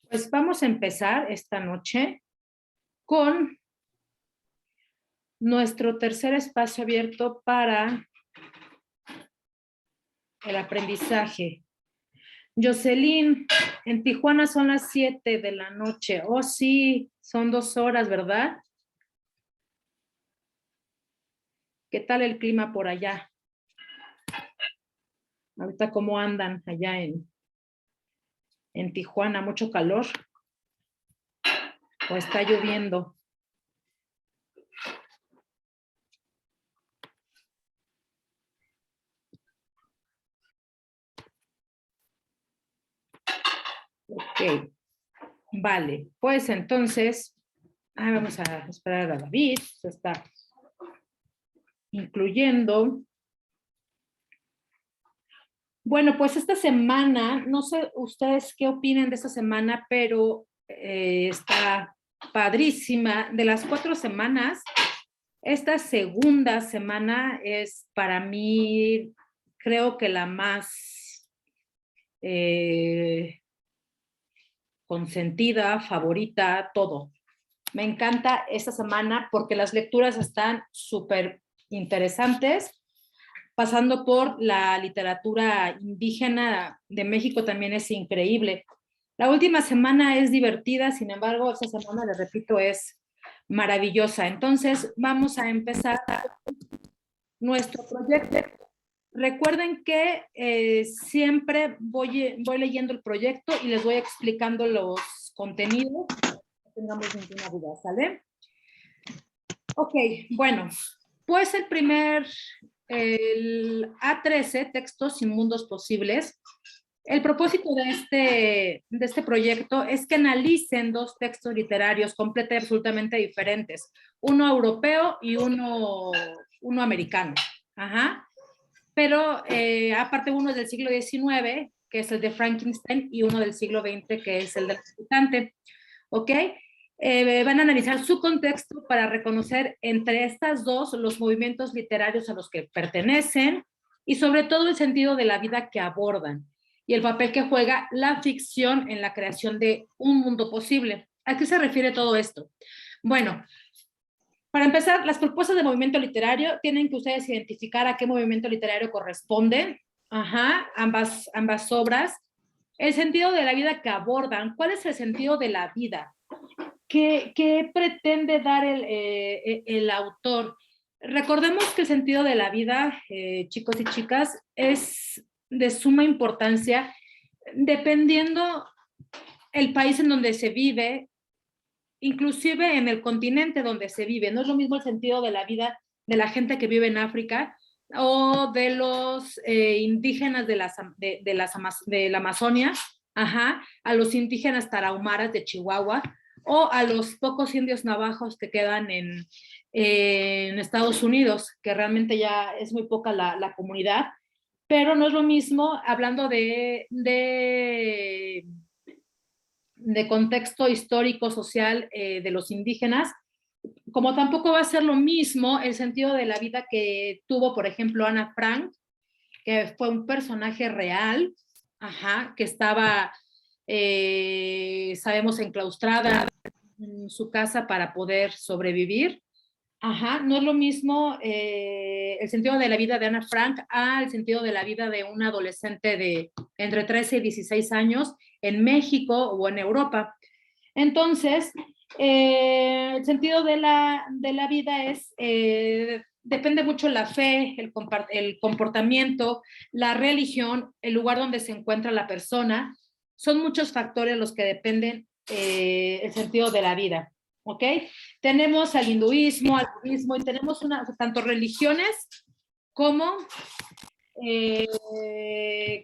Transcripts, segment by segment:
Pues vamos a empezar esta noche con nuestro tercer espacio abierto para el aprendizaje. Jocelyn, en Tijuana son las 7 de la noche. Oh, sí, son 2 horas, ¿verdad? ¿Qué tal el clima por allá? Ahorita, ¿cómo andan allá en Tijuana? ¿Mucho calor? ¿O está lloviendo? Ok, vale. Pues entonces, vamos a esperar a David. Se está incluyendo. Bueno, pues esta semana, no sé ustedes qué opinen de esta semana, pero está padrísima. De las 4 semanas, esta segunda semana es para mí, creo que la más consentida, favorita, todo. Me encanta esta semana porque las lecturas están súper interesantes, pasando por la literatura indígena de México también es increíble. La última semana es divertida, sin embargo, esta semana, les repito, es maravillosa. Entonces, vamos a empezar nuestro proyecto. Recuerden que siempre voy leyendo el proyecto y les voy explicando los contenidos. No tengamos ninguna duda, ¿sale? Ok, bueno, pues el A13, Textos sin Mundos Posibles. El propósito de este proyecto es que analicen 2 textos literarios completamente y absolutamente diferentes, uno europeo y uno americano. Ajá. Pero aparte uno es del siglo XIX, que es el de Frankenstein, y uno del siglo XX, que es el del visitante. ¿Ok? Van a analizar su contexto para reconocer entre estas dos los movimientos literarios a los que pertenecen y sobre todo el sentido de la vida que abordan y el papel que juega la ficción en la creación de un mundo posible. ¿A qué se refiere todo esto? Bueno, para empezar, las propuestas de movimiento literario tienen que ustedes identificar a qué movimiento literario corresponden. Ajá, ambas obras. El sentido de la vida que abordan. ¿Cuál es el sentido de la vida? ¿Qué pretende dar el autor? Recordemos que el sentido de la vida, chicos y chicas, es de suma importancia dependiendo el país en donde se vive, inclusive en el continente donde se vive. No es lo mismo el sentido de la vida de la gente que vive en África o de los indígenas de la Amazonia, ajá, a los indígenas tarahumaras de Chihuahua, o a los pocos indios navajos que quedan en Estados Unidos, que realmente ya es muy poca la comunidad, pero no es lo mismo hablando de contexto histórico, social de los indígenas, como tampoco va a ser lo mismo el sentido de la vida que tuvo, por ejemplo, Ana Frank, que fue un personaje real, ajá, que estaba, sabemos, enclaustrada en su casa para poder sobrevivir. Ajá, no es lo mismo el sentido de la vida de Ana Frank al sentido de la vida de un adolescente de entre 13 y 16 años en México o en Europa. Entonces, el sentido de la vida es, depende mucho la fe, el comportamiento, la religión, el lugar donde se encuentra la persona. Son muchos factores los que dependen el sentido de la vida. ¿Ok? Tenemos al hinduismo, al budismo y tenemos tanto religiones como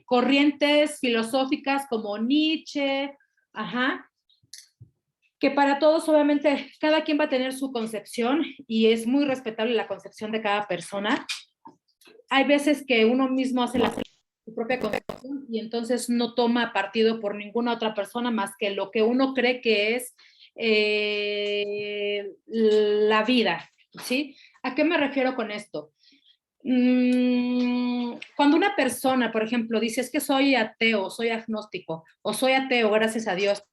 corrientes filosóficas como Nietzsche, ajá, que para todos obviamente cada quien va a tener su concepción y es muy respetable la concepción de cada persona. Hay veces que uno mismo hace su propia concepción y entonces no toma partido por ninguna otra persona más que lo que uno cree que es la vida, ¿sí? ¿A qué me refiero con esto? Cuando una persona, por ejemplo, dice es que soy ateo, soy agnóstico o soy ateo, gracias a Dios,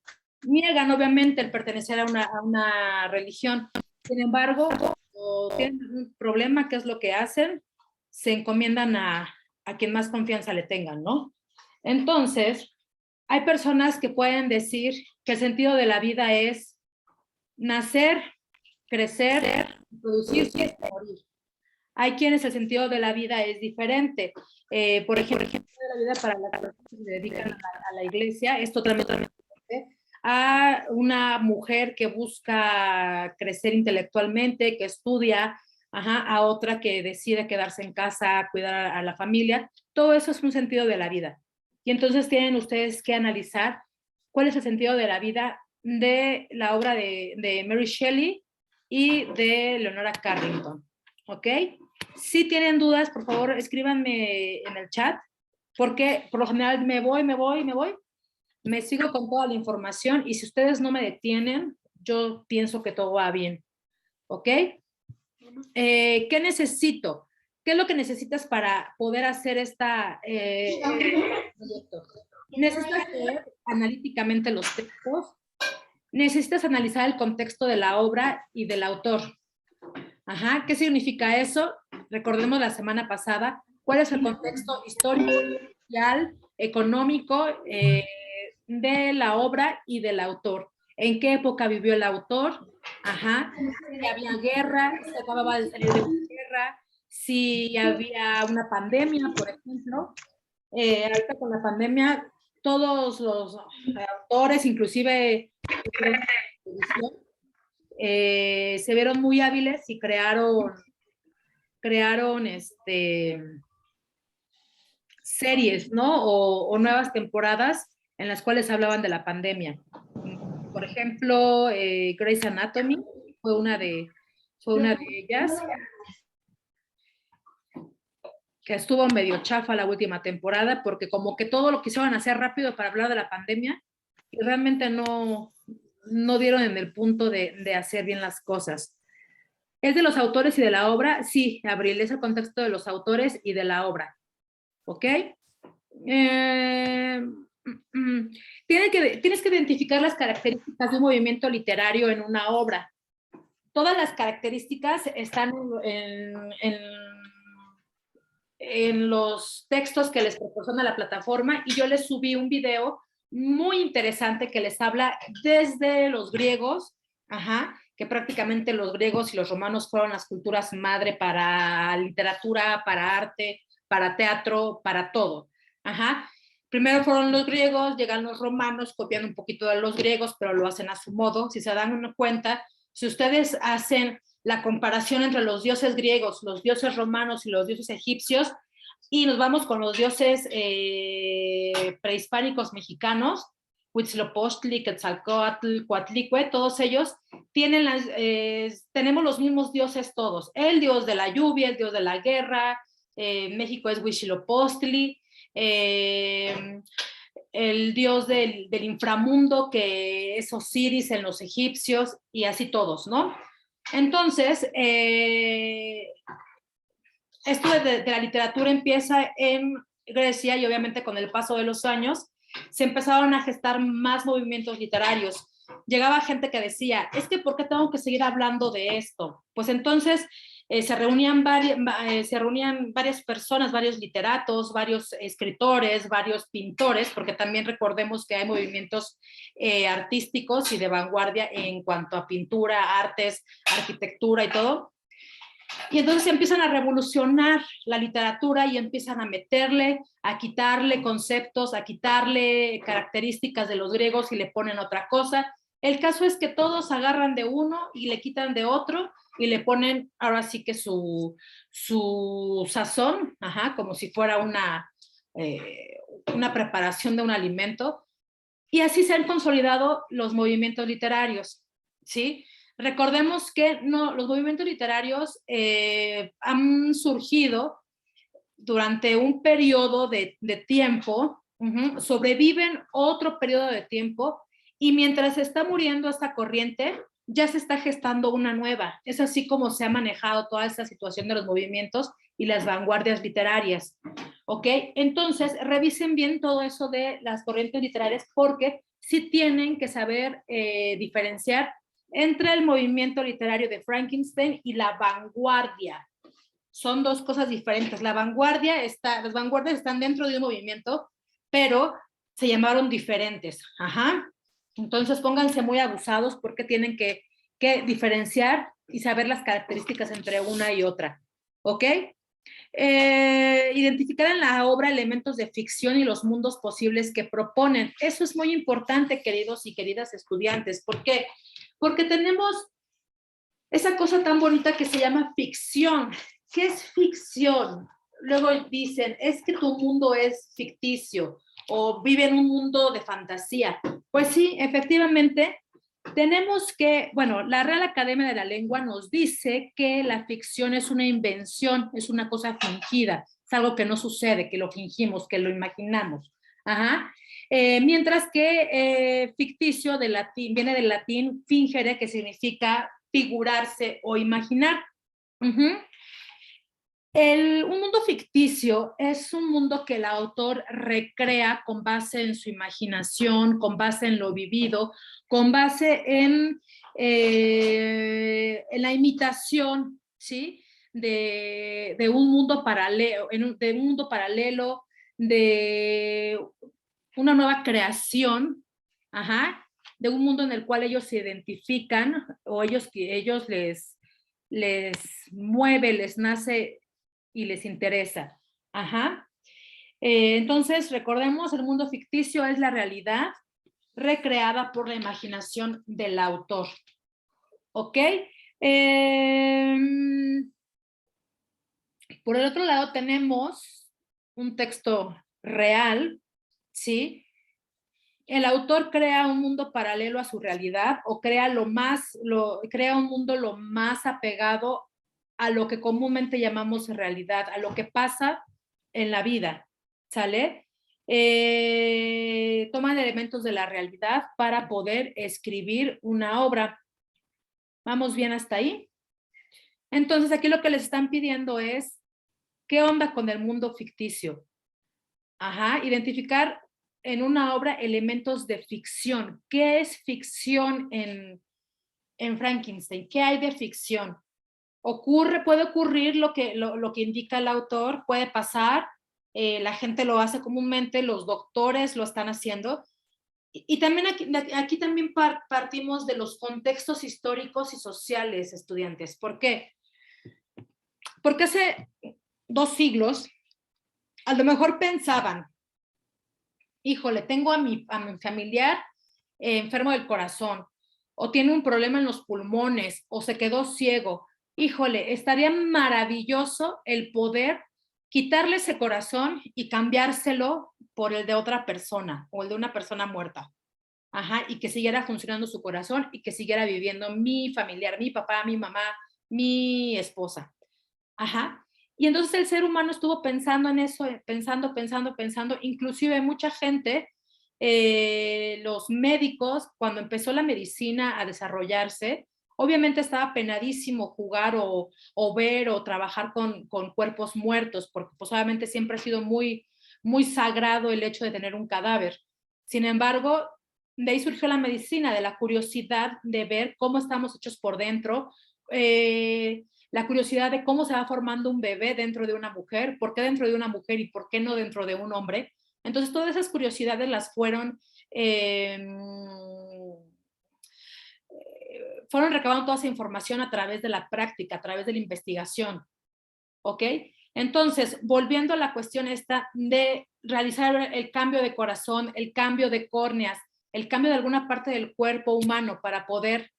niegan obviamente el pertenecer a una religión. Sin embargo, cuando tienen un problema, ¿qué es lo que hacen? Se encomiendan a quien más confianza le tengan, ¿no? Entonces, hay personas que pueden decir que el sentido de la vida es nacer, crecer, producirse y morir. Hay quienes el sentido de la vida es diferente. Por ejemplo, el sentido de la vida para las personas que se dedican a la iglesia es totalmente diferente a una mujer que busca crecer intelectualmente, que estudia, ajá, a otra que decide quedarse en casa, cuidar a la familia. Todo eso es un sentido de la vida. Y entonces tienen ustedes que analizar cuál es el sentido de la vida de la obra de Mary Shelley y de Leonora Carrington. ¿Ok? Si tienen dudas, por favor, escríbanme en el chat, porque por lo general me sigo con toda la información y si ustedes no me detienen, yo pienso que todo va bien. ¿Ok? ¿Qué necesito? ¿Qué es lo que necesitas para poder hacer proyecto? Necesitas leer analíticamente los textos, necesitas analizar el contexto de la obra y del autor. Ajá, ¿qué significa eso? Recordemos la semana pasada, ¿cuál es el contexto histórico, social, económico de la obra y del autor? ¿En qué época vivió el autor? Ajá, si había guerra, si acababa de salir de una guerra, si había una pandemia, por ejemplo. Ahorita con la pandemia, todos los autores, inclusive se vieron muy hábiles y crearon series, ¿no? O nuevas temporadas en las cuales hablaban de la pandemia. Por ejemplo, Grey's Anatomy fue una de ellas, que estuvo medio chafa la última temporada, porque como que todo lo quisieron hacer rápido para hablar de la pandemia, y realmente no dieron en el punto de hacer bien las cosas. ¿Es de los autores y de la obra? Sí, Abril, es el contexto de los autores y de la obra. ¿Ok? Tienes que identificar las características de un movimiento literario en una obra. Todas las características están en los textos que les proporciona la plataforma y yo les subí un video muy interesante que les habla desde los griegos, ajá, que prácticamente los griegos y los romanos fueron las culturas madre para literatura, para arte, para teatro, para todo. Ajá. Primero fueron los griegos, llegan los romanos, copian un poquito de los griegos, pero lo hacen a su modo. Si se dan cuenta, si ustedes hacen la comparación entre los dioses griegos, los dioses romanos y los dioses egipcios, y nos vamos con los dioses prehispánicos mexicanos, Huitzilopochtli, Quetzalcóatl, Coatlicue, todos ellos tenemos los mismos dioses todos. El dios de la lluvia, el dios de la guerra, México es Huitzilopochtli, el dios del inframundo que es Osiris en los egipcios y así todos, ¿no? Entonces, esto de la literatura empieza en Grecia y obviamente con el paso de los años se empezaron a gestar más movimientos literarios. Llegaba gente que decía, es que ¿por qué tengo que seguir hablando de esto? Pues entonces se reunían varias personas, varios literatos, varios escritores, varios pintores, porque también recordemos que hay movimientos artísticos y de vanguardia en cuanto a pintura, artes, arquitectura y todo. Y entonces empiezan a revolucionar la literatura y empiezan a meterle, a quitarle conceptos, a quitarle características de los griegos y le ponen otra cosa. El caso es que todos agarran de uno y le quitan de otro y le ponen ahora sí que su sazón, ajá, como si fuera una preparación de un alimento. Y así se han consolidado los movimientos literarios, ¿sí? Recordemos que los movimientos literarios han surgido durante un periodo de tiempo, sobreviven otro periodo de tiempo y mientras se está muriendo esta corriente, ya se está gestando una nueva. Es así como se ha manejado toda esta situación de los movimientos y las vanguardias literarias. ¿Ok? Entonces, revisen bien todo eso de las corrientes literarias porque sí tienen que saber diferenciar entre el movimiento literario de Frankenstein y la vanguardia. Son dos cosas diferentes. Las vanguardias están dentro de un movimiento, pero se llamaron diferentes. Ajá. Entonces pónganse muy abusados porque tienen que diferenciar y saber las características entre una y otra. ¿Ok? Identificar en la obra elementos de ficción y los mundos posibles que proponen. Eso es muy importante, queridos y queridas estudiantes. ¿Por qué? Porque tenemos esa cosa tan bonita que se llama ficción. ¿Qué es ficción? Luego dicen, es que tu mundo es ficticio o vive en un mundo de fantasía. Pues sí, efectivamente, tenemos que, bueno, la Real Academia de la Lengua nos dice que la ficción es una invención, es una cosa fingida, es algo que no sucede, que lo fingimos, que lo imaginamos. Ajá. Mientras que ficticio de latín, viene del latín fingere, que significa figurarse o imaginar. Un mundo ficticio es un mundo que el autor recrea con base en su imaginación, con base en lo vivido, con base en la imitación, ¿sí? De un mundo paralelo, de un mundo paralelo, de una nueva creación, ajá, de un mundo en el cual ellos se identifican o ellos les mueve, les nace y les interesa. Ajá. Entonces, recordemos, el mundo ficticio es la realidad recreada por la imaginación del autor. ¿Ok? Por el otro lado tenemos un texto real, ¿sí? El autor crea un mundo paralelo a su realidad o crea un mundo lo más apegado a lo que comúnmente llamamos realidad, a lo que pasa en la vida, ¿sale? Toman elementos de la realidad para poder escribir una obra. ¿Vamos bien hasta ahí? Entonces, aquí lo que les están pidiendo es, ¿qué onda con el mundo ficticio? Ajá, identificar en una obra elementos de ficción. ¿Qué es ficción en Frankenstein? ¿Qué hay de ficción? Puede ocurrir lo que indica el autor, puede pasar, la gente lo hace comúnmente, los doctores lo están haciendo. Y también aquí también partimos de los contextos históricos y sociales, estudiantes. ¿Por qué? Porque hace 2 siglos, a lo mejor pensaban, híjole, tengo a mi familiar enfermo del corazón, o tiene un problema en los pulmones, o se quedó ciego. Híjole, estaría maravilloso el poder quitarle ese corazón y cambiárselo por el de otra persona, o el de una persona muerta. Ajá, y que siguiera funcionando su corazón y que siguiera viviendo mi familiar, mi papá, mi mamá, mi esposa. Ajá. Y entonces el ser humano estuvo pensando en eso, pensando, inclusive mucha gente, los médicos, cuando empezó la medicina a desarrollarse, obviamente estaba penadísimo jugar o ver o trabajar con cuerpos muertos, porque pues obviamente siempre ha sido muy, muy sagrado el hecho de tener un cadáver. Sin embargo, de ahí surgió la medicina, de la curiosidad de ver cómo estamos hechos por dentro, la curiosidad de cómo se va formando un bebé dentro de una mujer, por qué dentro de una mujer y por qué no dentro de un hombre. Entonces, todas esas curiosidades fueron recabando toda esa información a través de la práctica, a través de la investigación. ¿Ok? Entonces, volviendo a la cuestión esta de realizar el cambio de corazón, el cambio de córneas, el cambio de alguna parte del cuerpo humano para poder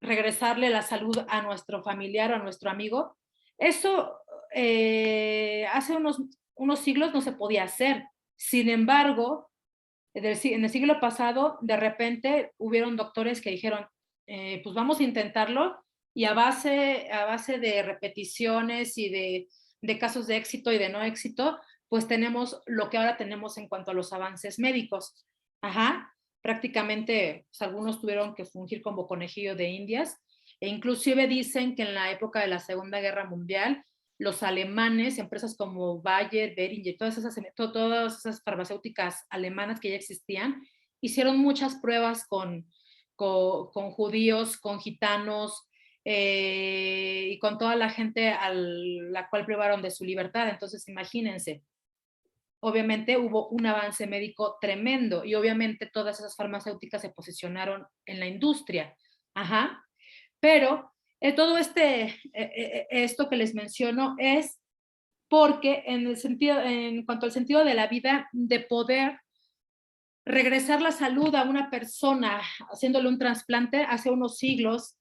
regresarle la salud a nuestro familiar o a nuestro amigo, eso hace unos siglos no se podía hacer. Sin embargo, en el siglo pasado, de repente hubieron doctores que dijeron, pues vamos a intentarlo, y a base de repeticiones y de casos de éxito y de no éxito, pues tenemos lo que ahora tenemos en cuanto a los avances médicos. Ajá. Prácticamente pues, algunos tuvieron que fungir como conejillo de indias, e inclusive dicen que en la época de la Segunda Guerra Mundial, los alemanes, empresas como Bayer, Behringer, todas esas farmacéuticas alemanas que ya existían, hicieron muchas pruebas con judíos, con gitanos, y con toda la gente a la cual privaron de su libertad. Entonces, imagínense, obviamente hubo un avance médico tremendo y obviamente todas esas farmacéuticas se posicionaron en la industria. Ajá. Pero todo esto que les menciono es porque en cuanto al sentido de la vida, de poder regresar la salud a una persona haciéndole un trasplante hace unos siglos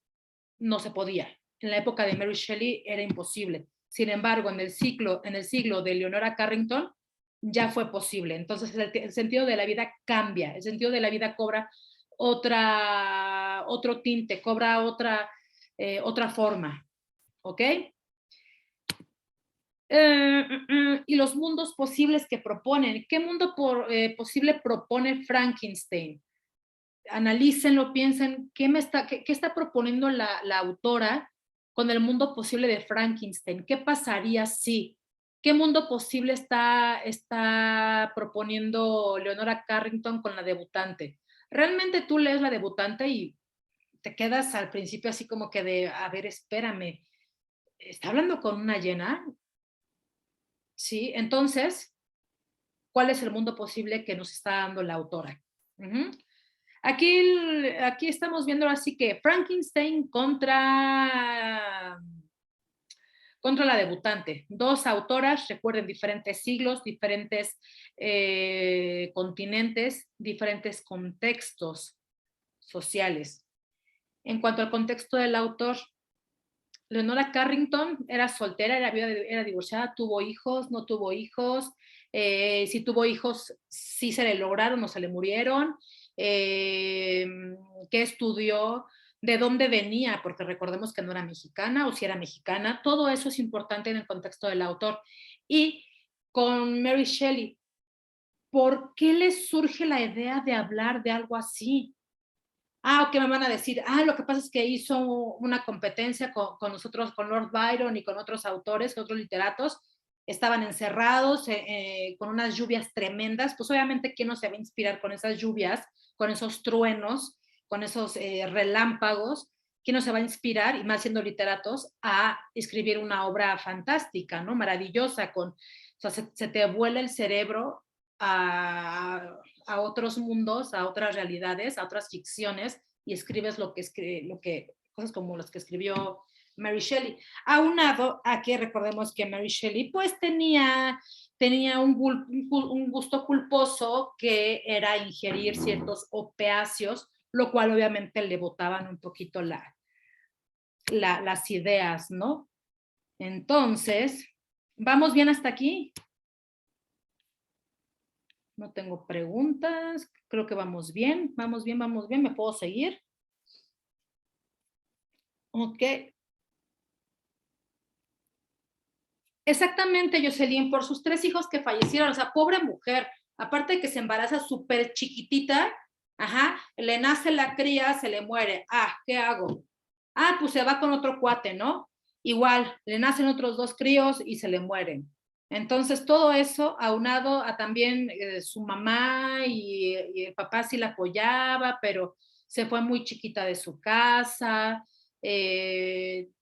no se podía. En la época de Mary Shelley era imposible. Sin embargo, en el siglo de Leonora Carrington ya fue posible. Entonces el sentido de la vida cambia, el sentido de la vida cobra otro tinte, cobra otra forma. ¿Ok? Y los mundos posibles que proponen. ¿Qué mundo posible propone Frankenstein? Analícenlo, piensen, ¿qué está proponiendo la autora con el mundo posible de Frankenstein? ¿Qué pasaría si? ¿Qué mundo posible está proponiendo Leonora Carrington con la debutante? Realmente tú lees la debutante y te quedas al principio así como que de, a ver, espérame, ¿está hablando con una llena? Sí, entonces, ¿cuál es el mundo posible que nos está dando la autora? Aquí estamos viendo así que Frankenstein contra la debutante. Dos autoras, recuerden, diferentes siglos, diferentes continentes, diferentes contextos sociales. En cuanto al contexto del autor, Leonora Carrington era soltera, era divorciada, tuvo hijos, no tuvo hijos, si tuvo hijos, sí se le lograron o se le murieron, qué estudió, de dónde venía, porque recordemos que no era mexicana o si era mexicana, todo eso es importante en el contexto del autor. Y con Mary Shelley, ¿por qué le surge la idea de hablar de algo así? Ok, me van a decir, lo que pasa es que hizo una competencia con nosotros, con Lord Byron y con otros autores, otros literatos, estaban encerrados con unas lluvias tremendas, pues obviamente, ¿quién no se va a inspirar con esas lluvias, con esos truenos, con esos relámpagos? ¿Quién no se va a inspirar, y más siendo literatos, a escribir una obra fantástica, ¿no? Maravillosa, o sea, se te vuela el cerebro a otros mundos, a otras realidades, a otras ficciones, y escribes cosas como las que escribió Mary Shelley. Aunado a que recordemos que Mary Shelley pues tenía un gusto culposo, que era ingerir ciertos opiáceos, lo cual obviamente le botaban un poquito las ideas, ¿no? Entonces, ¿vamos bien hasta aquí? No tengo preguntas, creo que vamos bien, ¿me puedo seguir? Ok. Exactamente, Jocelyn, por sus 3 hijos que fallecieron, o sea, pobre mujer, aparte de que se embaraza súper chiquitita, le nace la cría, se le muere, ¿qué hago? Pues se va con otro cuate, ¿no? Igual, le nacen otros 2 críos y se le mueren. Entonces, todo eso, aunado a también su mamá y el papá sí la apoyaba, pero se fue muy chiquita de su casa,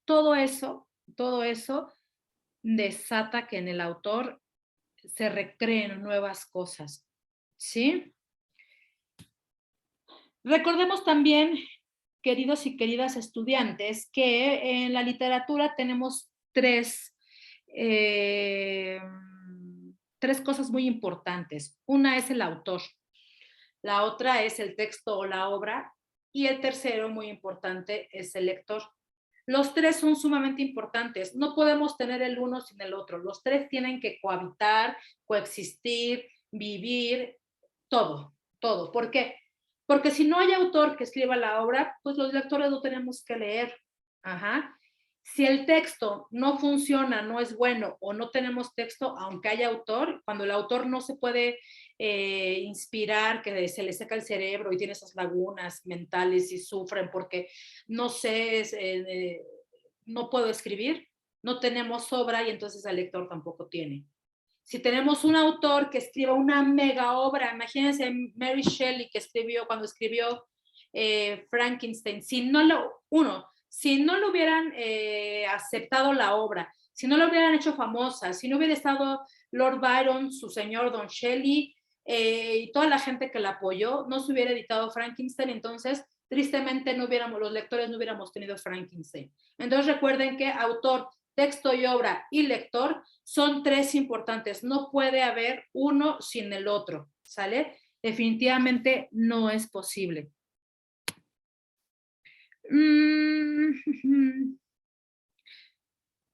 todo eso desata que en el autor se recreen nuevas cosas, ¿sí? Recordemos también, queridos y queridas estudiantes, que en la literatura tenemos tres cosas muy importantes. Una es el autor, la otra es el texto o la obra, y el tercero, muy importante, es el lector. Los 3 son sumamente importantes. No podemos tener el uno sin el otro. Los 3 tienen que cohabitar, coexistir, vivir, todo, todo. ¿Por qué? Porque si no hay autor que escriba la obra, pues los lectores lo tenemos que leer. Si el texto no funciona, no es bueno, o no tenemos texto, aunque haya autor, cuando el autor no se puede inspirar, que se le seca el cerebro y tiene esas lagunas mentales y sufren porque no sé, no puedo escribir, no tenemos obra, y entonces el lector tampoco tiene. Si tenemos un autor que escriba una mega obra, imagínense Mary Shelley que escribió, cuando escribió Frankenstein, si no lo hubieran aceptado la obra, si no lo hubieran hecho famosa, si no hubiera estado Lord Byron, su señor Don Shelley, y toda la gente que la apoyó, no se hubiera editado Frankenstein, entonces tristemente los lectores no hubiéramos tenido Frankenstein. Entonces recuerden que autor, texto y obra y lector son tres importantes. No puede haber uno sin el otro, ¿sale? Definitivamente no es posible.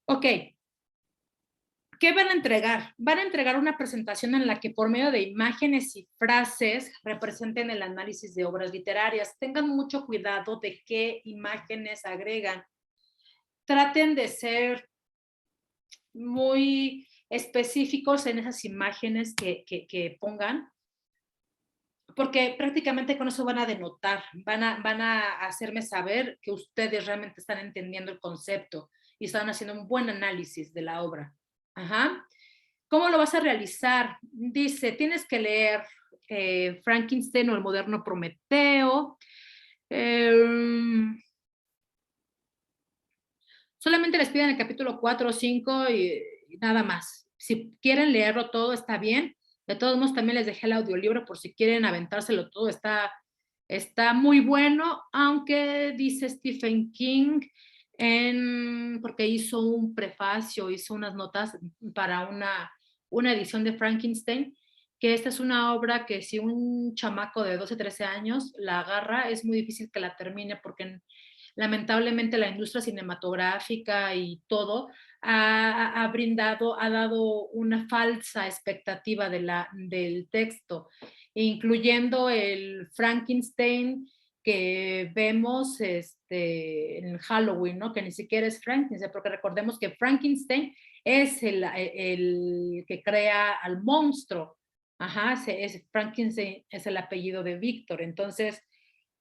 Ok. ¿Qué van a entregar? Van a entregar una presentación en la que por medio de imágenes y frases representen el análisis de obras literarias. Tengan mucho cuidado de qué imágenes agregan. Traten de ser muy específicos en esas imágenes que pongan, porque prácticamente con eso van a denotar, van a hacerme saber que ustedes realmente están entendiendo el concepto y están haciendo un buen análisis de la obra. Ajá. ¿Cómo lo vas a realizar? Dice, tienes que leer Frankenstein o el moderno Prometeo. Solamente les piden el capítulo 4 o 5 y nada más. Si quieren leerlo todo, está bien. De todos modos, también les dejé el audiolibro por si quieren aventárselo todo. Está muy bueno, aunque dice Stephen King, porque hizo un prefacio, hizo unas notas para una edición de Frankenstein, que esta es una obra que si un chamaco de 12, 13 años la agarra, es muy difícil que la termine porque lamentablemente la industria cinematográfica y todo ha dado una falsa expectativa del texto, incluyendo el Frankenstein que vemos en Halloween, ¿no? Que ni siquiera es Frankenstein, porque recordemos que Frankenstein es el que crea al monstruo. Ajá, Frankenstein es el apellido de Víctor. Entonces,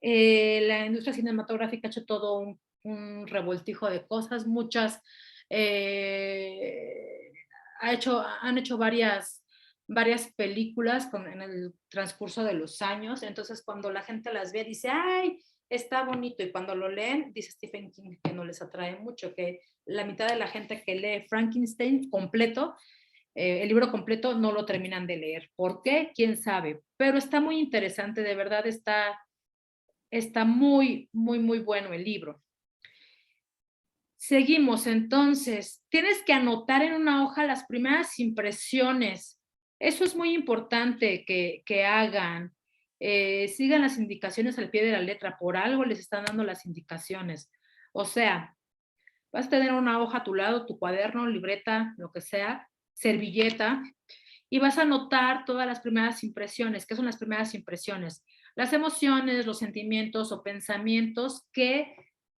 la industria cinematográfica ha hecho todo un revoltijo de cosas, han hecho varias películas en el transcurso de los años, entonces cuando la gente las ve dice, ay, está bonito, y cuando lo leen, dice Stephen King que no les atrae mucho, que la mitad de la gente que lee Frankenstein completo, el libro completo, no lo terminan de leer. ¿Por qué? ¿Quién sabe? Pero está muy interesante, de verdad está muy, muy, muy bueno el libro. Seguimos, entonces, tienes que anotar en una hoja las primeras impresiones. Eso es muy importante que hagan. Sigan las indicaciones al pie de la letra, por algo les están dando las indicaciones. O sea, vas a tener una hoja a tu lado, tu cuaderno, libreta, lo que sea, servilleta, y vas a anotar todas las primeras impresiones. ¿Qué son las primeras impresiones? Las emociones, los sentimientos o pensamientos que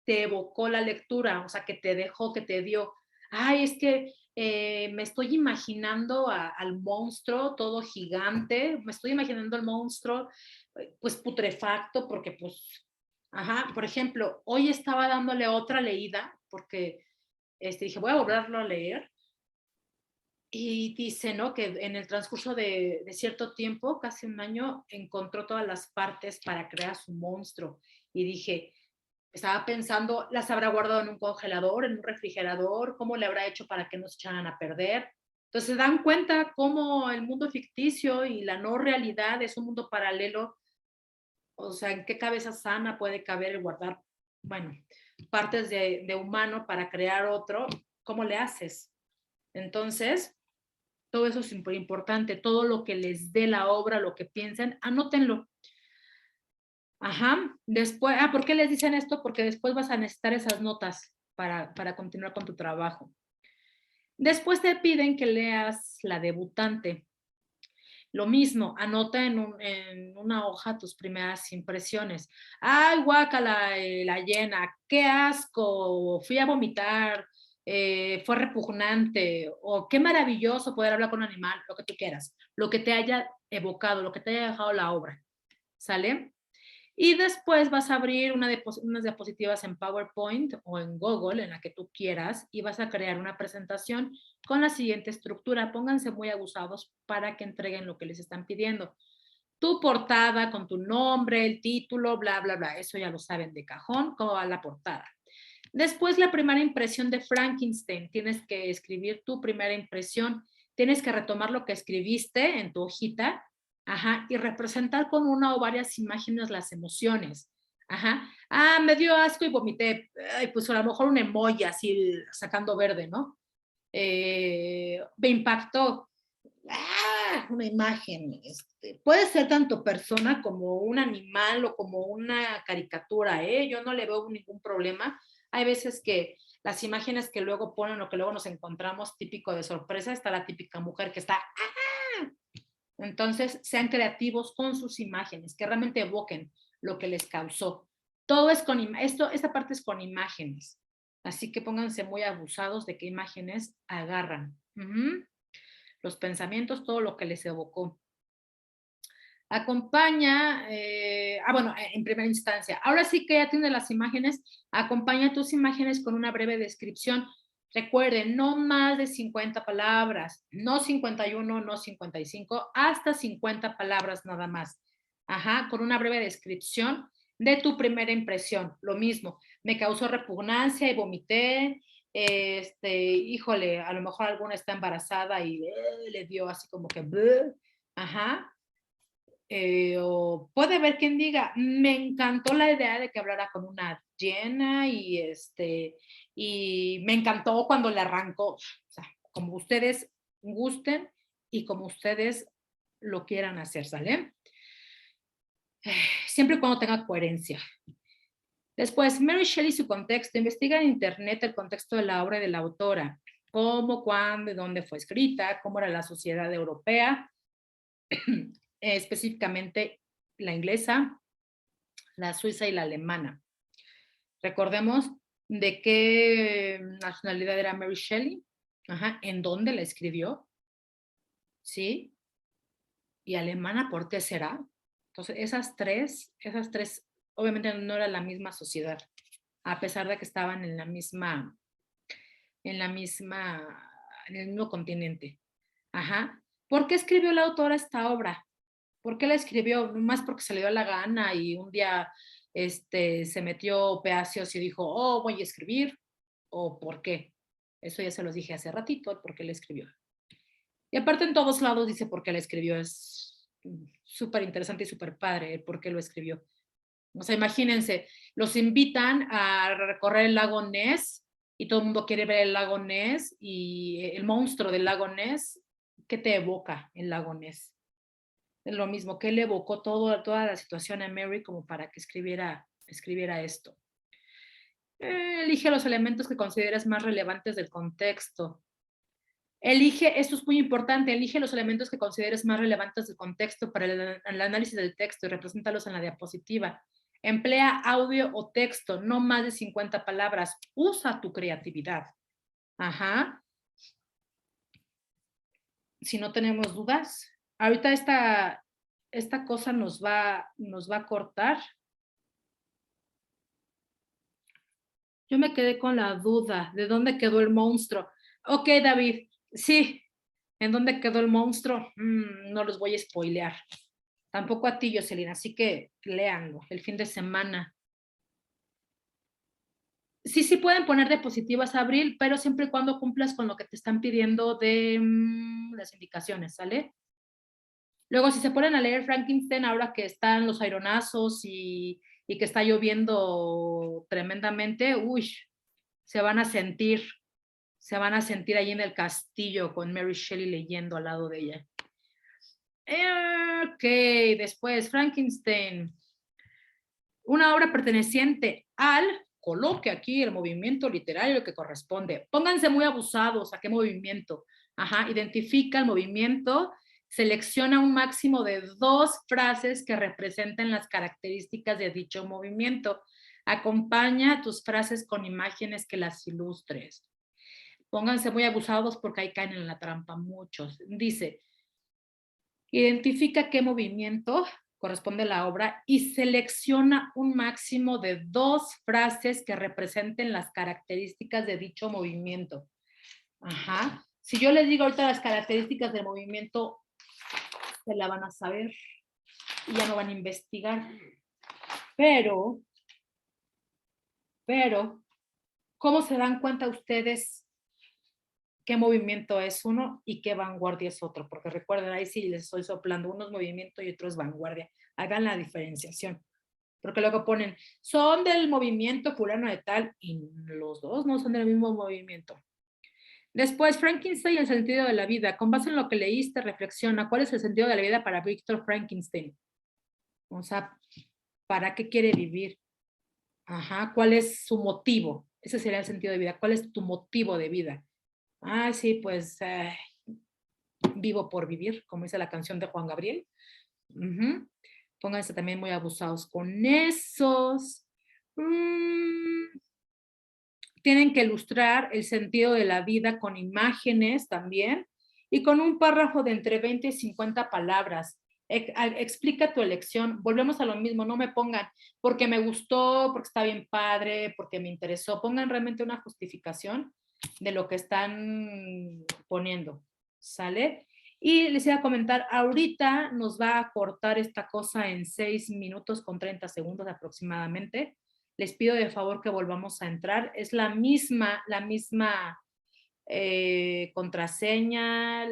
te evocó la lectura, o sea, que te dejó, que te dio. Ay, es que me estoy imaginando al monstruo todo gigante, me estoy imaginando al monstruo pues putrefacto, porque pues, ajá, por ejemplo, hoy estaba dándole otra leída, porque dije, voy a volverlo a leer, y dice, ¿no? Que en el transcurso de cierto tiempo, casi un año, encontró todas las partes para crear su monstruo. Y dije, estaba pensando, ¿las habrá guardado en un congelador, en un refrigerador? ¿Cómo le habrá hecho para que no se echaran a perder? Entonces se dan cuenta cómo el mundo ficticio y la no realidad es un mundo paralelo. O sea, ¿en qué cabeza sana puede caber el guardar, bueno, partes de humano para crear otro? ¿Cómo le haces? Entonces, todo eso es muy importante, todo lo que les dé la obra, lo que piensen, anótenlo. Ajá, después, ¿por qué les dicen esto? Porque después vas a necesitar esas notas para continuar con tu trabajo. Después te piden que leas La debutante. Lo mismo, anota en una hoja tus primeras impresiones. Ay, guácala, la llena, qué asco, fui a vomitar, fue repugnante, o qué maravilloso poder hablar con un animal, lo que tú quieras, lo que te haya evocado, lo que te haya dejado la obra, ¿sale? Y después vas a abrir unas diapositivas en PowerPoint o en Google, en la que tú quieras, y vas a crear una presentación con la siguiente estructura. Pónganse muy abusados para que entreguen lo que les están pidiendo. Tu portada con tu nombre, el título, bla, bla, bla. Eso ya lo saben de cajón, cómo va la portada. Después, la primera impresión de Frankenstein. Tienes que escribir tu primera impresión. Tienes que retomar lo que escribiste en tu hojita, ajá, y representar con una o varias imágenes las emociones. Ajá. Ah, me dio asco y vomité. Ay, pues a lo mejor un emoji así sacando verde, ¿no? Me impactó. Ah, una imagen. Puede ser tanto persona como un animal o como una caricatura, ¿eh? Yo no le veo ningún problema. Hay veces que las imágenes que luego ponen o que luego nos encontramos típico de sorpresa, está la típica mujer que está... ¡Ah! Entonces, sean creativos con sus imágenes, que realmente evoquen lo que les causó. Todo es con esta parte es con imágenes. Así que pónganse muy abusados de qué imágenes agarran. Los pensamientos, todo lo que les evocó. Acompaña, bueno, en primera instancia. Ahora sí que ya tienes las imágenes, acompaña tus imágenes con una breve descripción. Recuerden, no más de 50 palabras, no 51, no 55, hasta 50 palabras nada más. Ajá, con una breve descripción de tu primera impresión. Lo mismo, me causó repugnancia y vomité. Híjole, a lo mejor alguna está embarazada y le dio así como que, bleh. Ajá. O puede haber quien diga, me encantó la idea de que hablara con una llena y me encantó cuando le arrancó. O sea, como ustedes gusten y como ustedes lo quieran hacer, ¿sale? Siempre y cuando tenga coherencia. Después, Mary Shelley y su contexto. Investiga en internet el contexto de la obra y de la autora. Cómo, cuándo, dónde fue escrita, cómo era la sociedad europea, específicamente la inglesa, la suiza y la alemana. Recordemos de qué nacionalidad era Mary Shelley, ajá, en dónde la escribió, ¿sí? Y alemana, ¿por qué será? Entonces, esas tres, obviamente no era la misma sociedad, a pesar de que estaban en el mismo continente. Ajá. ¿Por qué escribió la autora esta obra? ¿Por qué la escribió? Más porque se le dio la gana y un día se metió pedacios y dijo, oh, voy a escribir, o por qué. Eso ya se los dije hace ratito, por qué la escribió. Y aparte en todos lados dice por qué la escribió. Es súper interesante y súper padre por qué lo escribió. O sea, imagínense, los invitan a recorrer el lago Ness y todo el mundo quiere ver el lago Ness y el monstruo del lago Ness. ¿Qué te evoca el lago Ness? Es lo mismo, que le evocó toda la situación a Mary como para que escribiera esto. Elige los elementos que consideres más relevantes del contexto. Esto es muy importante, elige los elementos que consideres más relevantes del contexto para el análisis del texto y represéntalos en la diapositiva. Emplea audio o texto, no más de 50 palabras. Usa tu creatividad. Ajá. Si no tenemos dudas. Ahorita esta cosa nos va a cortar. Yo me quedé con la duda, ¿de dónde quedó el monstruo? Ok, David, sí, ¿en dónde quedó el monstruo? No los voy a spoilear. Tampoco a ti, Jocelyn, así que léanlo el fin de semana. Sí pueden poner diapositivas, Abril, pero siempre y cuando cumplas con lo que te están pidiendo de las indicaciones, ¿sale? Luego, si se ponen a leer Frankenstein, ahora que están los aironazos y que está lloviendo tremendamente, uy, se van a sentir ahí en el castillo con Mary Shelley leyendo al lado de ella. Ok, después Frankenstein. Una obra perteneciente al, coloque aquí el movimiento literario que corresponde. Pónganse muy abusados a qué movimiento. Ajá, identifica el movimiento, selecciona un máximo de 2 frases que representen las características de dicho movimiento. Acompaña tus frases con imágenes que las ilustres. Pónganse muy abusados porque ahí caen en la trampa muchos. Dice, identifica qué movimiento corresponde la obra, y selecciona un máximo de 2 frases que representen las características de dicho movimiento. Ajá. Si yo les digo ahorita las características del movimiento, se la van a saber y ya no van a investigar. Pero, ¿cómo se dan cuenta ustedes qué movimiento es uno y qué vanguardia es otro? Porque recuerden, ahí sí les estoy soplando, uno es movimiento y otro es vanguardia. Hagan la diferenciación. Porque luego ponen, son del movimiento fulano de tal, y los dos no son del mismo movimiento. Después, Frankenstein y el sentido de la vida. Con base en lo que leíste, reflexiona, ¿cuál es el sentido de la vida para Víctor Frankenstein? O sea, ¿para qué quiere vivir? Ajá, ¿cuál es su motivo? Ese sería el sentido de vida. ¿Cuál es tu motivo de vida? Ah, sí, pues vivo por vivir, como dice la canción de Juan Gabriel. Pónganse también muy abusados con esos. Tienen que ilustrar el sentido de la vida con imágenes también y con un párrafo de entre 20 y 50 palabras. Explica tu elección. Volvemos a lo mismo, no me pongan porque me gustó, porque está bien padre, porque me interesó. Pongan realmente una justificación de lo que están poniendo. ¿Sale? Y les iba a comentar, ahorita nos va a cortar esta cosa en 6 minutos con 30 segundos aproximadamente. Les pido de favor que volvamos a entrar. Es la misma contraseña,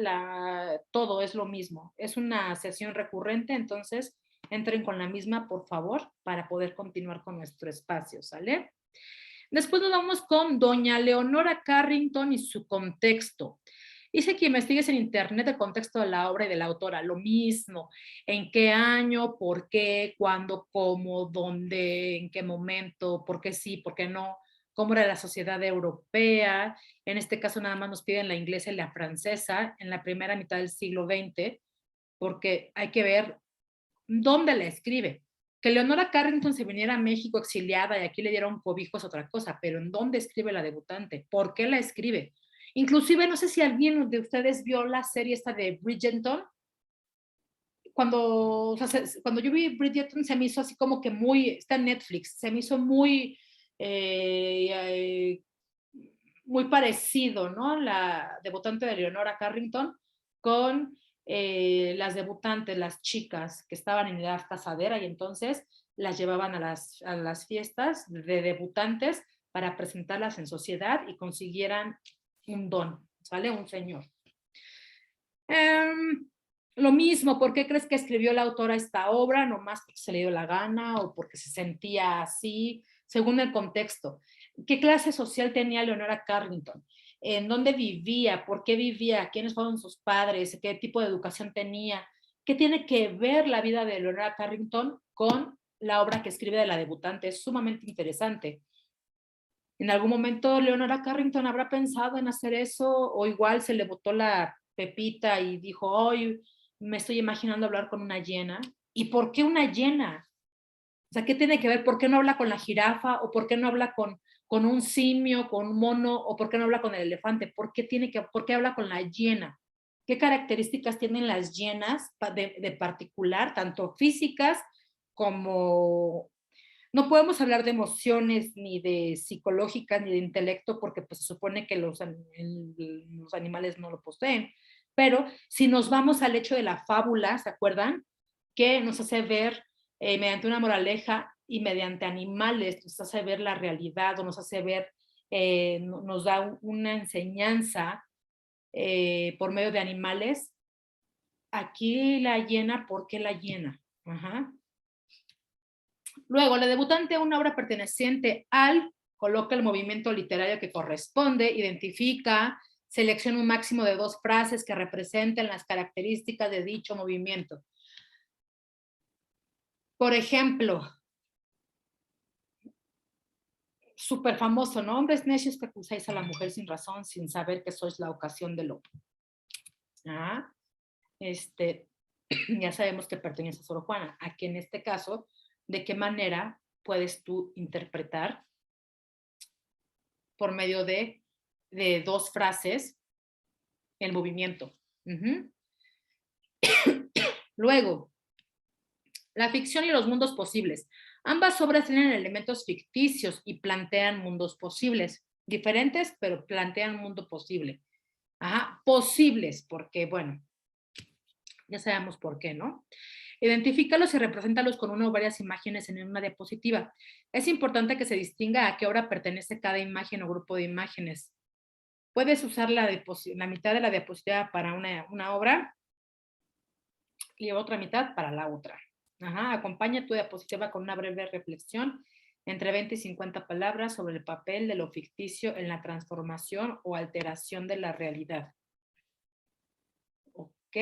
todo es lo mismo. Es una sesión recurrente, entonces entren con la misma, por favor, para poder continuar con nuestro espacio, ¿sale? Después nos vamos con doña Leonora Carrington y su contexto. Dice que investigues en internet el contexto de la obra y de la autora, lo mismo, en qué año, por qué, cuándo, cómo, dónde, en qué momento, por qué sí, por qué no, cómo era la sociedad europea, en este caso nada más nos piden la inglesa y la francesa en la primera mitad del siglo XX, porque hay que ver dónde la escribe. Que Leonora Carrington se viniera a México exiliada y aquí le dieron cobijo es otra cosa, pero ¿en dónde escribe la debutante? ¿Por qué la escribe? Inclusive, no sé si alguien de ustedes vio la serie esta de Bridgerton. Cuando yo vi Bridgerton se me hizo así como que muy, está en Netflix, se me hizo muy, muy parecido, ¿no? La debutante de Leonora Carrington con las debutantes, las chicas que estaban en edad casadera y entonces las llevaban a las fiestas de debutantes para presentarlas en sociedad y consiguieran un don, ¿sale? Un señor. Lo mismo, ¿por qué crees que escribió la autora esta obra? Nomás porque se le dio la gana o porque se sentía así, según el contexto. ¿Qué clase social tenía Leonora Carrington? ¿En dónde vivía? ¿Por qué vivía? ¿Quiénes fueron sus padres? ¿Qué tipo de educación tenía? ¿Qué tiene que ver la vida de Leonora Carrington con la obra que escribe de la debutante? Es sumamente interesante. ¿En algún momento Leonora Carrington habrá pensado en hacer eso? ¿O igual se le botó la pepita y dijo, hoy me estoy imaginando hablar con una hiena? ¿Y por qué una hiena? O sea, ¿qué tiene que ver? ¿Por qué no habla con la jirafa? ¿O por qué no habla con un simio, con un mono? ¿O por qué no habla con el elefante? ¿Por qué habla con la hiena? ¿Qué características tienen las hienas de particular, tanto físicas como no podemos hablar de emociones, ni de psicológicas, ni de intelecto, porque pues, se supone que los animales no lo poseen. Pero si nos vamos al hecho de la fábula, ¿se acuerdan? Que nos hace ver mediante una moraleja y mediante animales, nos hace ver la realidad o nos hace ver, nos da una enseñanza por medio de animales. Aquí la hiena, ¿por qué la hiena? Ajá. Luego, la debutante, una obra perteneciente al, coloca el movimiento literario que corresponde, identifica, selecciona un máximo de 2 frases que representen las características de dicho movimiento. Por ejemplo, súper famoso, ¿no? Hombres necios que acusáis a la mujer sin razón, sin saber que sois la ocasión de lo. ¿Ah? Ya sabemos que pertenece a Sor Juana. Aquí en este caso, ¿de qué manera puedes tú interpretar por medio de 2 frases el movimiento? Luego, La ficción y los mundos posibles. Ambas obras tienen elementos ficticios y plantean mundos posibles. Diferentes, pero plantean un mundo posible. Ajá, posibles, porque, bueno, ya sabemos por qué, ¿no? Identifícalos y represéntalos con una o varias imágenes en una diapositiva. Es importante que se distinga a qué obra pertenece cada imagen o grupo de imágenes. Puedes usar la mitad de la diapositiva para una obra y otra mitad para la otra. Ajá, acompaña tu diapositiva con una breve reflexión entre 20 y 50 palabras sobre el papel de lo ficticio en la transformación o alteración de la realidad. Ok.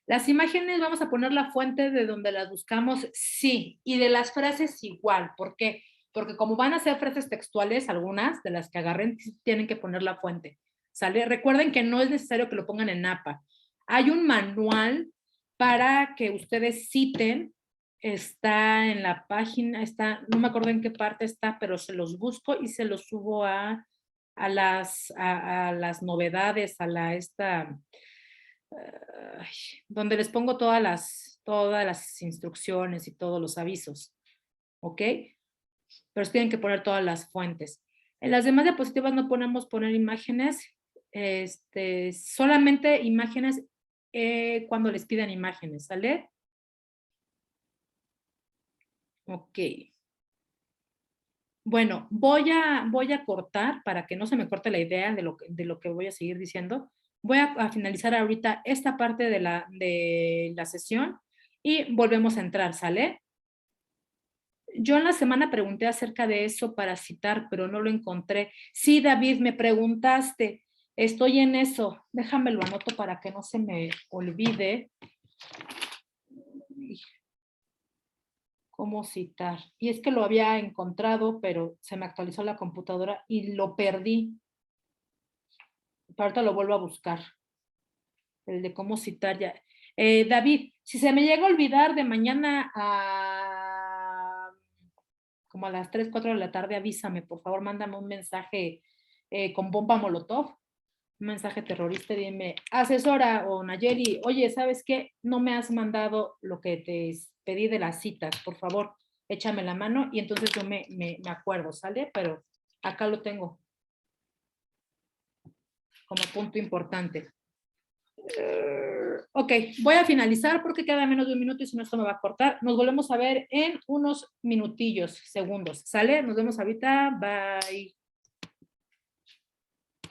Las imágenes, vamos a poner la fuente de donde las buscamos, sí, y de las frases igual. ¿Por qué? Porque como van a ser frases textuales, algunas de las que agarren, tienen que poner la fuente. ¿Sale? Recuerden que no es necesario que lo pongan en APA. Hay un manual para que ustedes citen, está en la página, está, no me acuerdo en qué parte está, pero se los busco y se los subo a las novedades, donde les pongo todas las instrucciones y todos los avisos, ¿ok? Pero tienen que poner todas las fuentes. En las demás diapositivas no podemos poner imágenes, solamente imágenes cuando les pidan imágenes, ¿sale? Ok. Bueno, voy a cortar para que no se me corte la idea de lo que voy a seguir diciendo. Voy a finalizar ahorita esta parte de la sesión y volvemos a entrar, ¿sale? Yo en la semana pregunté acerca de eso para citar, pero no lo encontré. Sí, David, me preguntaste. Estoy en eso. Déjame lo anoto para que no se me olvide. ¿Cómo citar? Y es que lo había encontrado, pero se me actualizó la computadora y lo perdí. Ahorita lo vuelvo a buscar. El de cómo citar ya. David, si se me llega a olvidar de mañana como a las 3, 4 de la tarde, avísame, por favor, mándame un mensaje con bomba molotov, un mensaje terrorista, dime, asesora o Nayeli, oye, ¿sabes qué? No me has mandado lo que te pedí de las citas, por favor, échame la mano y entonces yo me acuerdo, ¿sale? Pero acá lo tengo como punto importante. Ok, voy a finalizar porque queda menos de un minuto y si no esto me va a cortar. Nos volvemos a ver en unos minutillos, segundos. ¿Sale? Nos vemos ahorita. Bye.